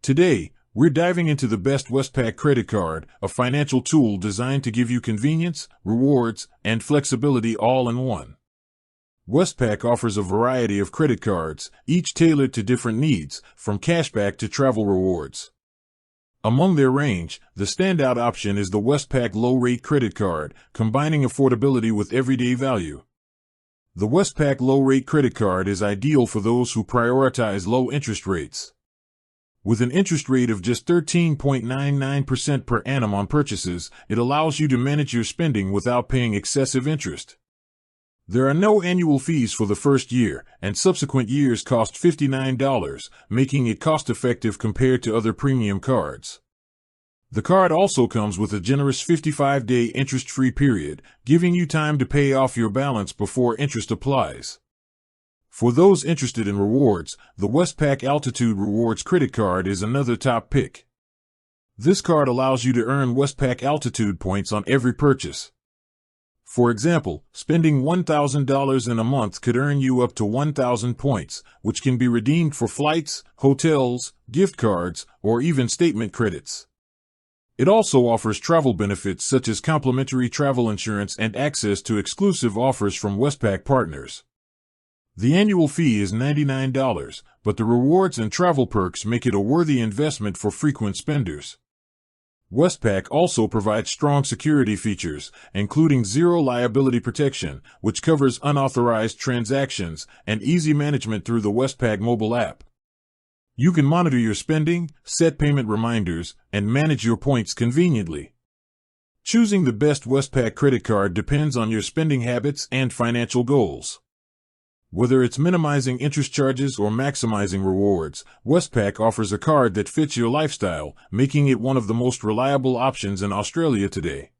Today, we're diving into the best Westpac Credit Card, a financial tool designed to give you convenience, rewards, and flexibility all in one. Westpac offers a variety of credit cards, each tailored to different needs, from cashback to travel rewards. Among their range, the standout option is the Westpac Low-Rate Credit Card, combining affordability with everyday value. The Westpac Low-Rate Credit Card is ideal for those who prioritize low interest rates. With an interest rate of just 13.99% per annum on purchases, it allows you to manage your spending without paying excessive interest. There are no annual fees for the first year, and subsequent years cost $59, making it cost-effective compared to other premium cards. The card also comes with a generous 55-day interest-free period, giving you time to pay off your balance before interest applies. For those interested in rewards, the Westpac Altitude Rewards Credit Card is another top pick. This card allows you to earn Westpac Altitude points on every purchase. For example, spending $1,000 in a month could earn you up to 1,000 points, which can be redeemed for flights, hotels, gift cards, or even statement credits. It also offers travel benefits such as complimentary travel insurance and access to exclusive offers from Westpac partners. The annual fee is $99, but the rewards and travel perks make it a worthy investment for frequent spenders. Westpac also provides strong security features, including zero liability protection, which covers unauthorized transactions, and easy management through the Westpac mobile app. You can monitor your spending, set payment reminders, and manage your points conveniently. Choosing the best Westpac credit card depends on your spending habits and financial goals. Whether it's minimizing interest charges or maximizing rewards, Westpac offers a card that fits your lifestyle, making it one of the most reliable options in Australia today.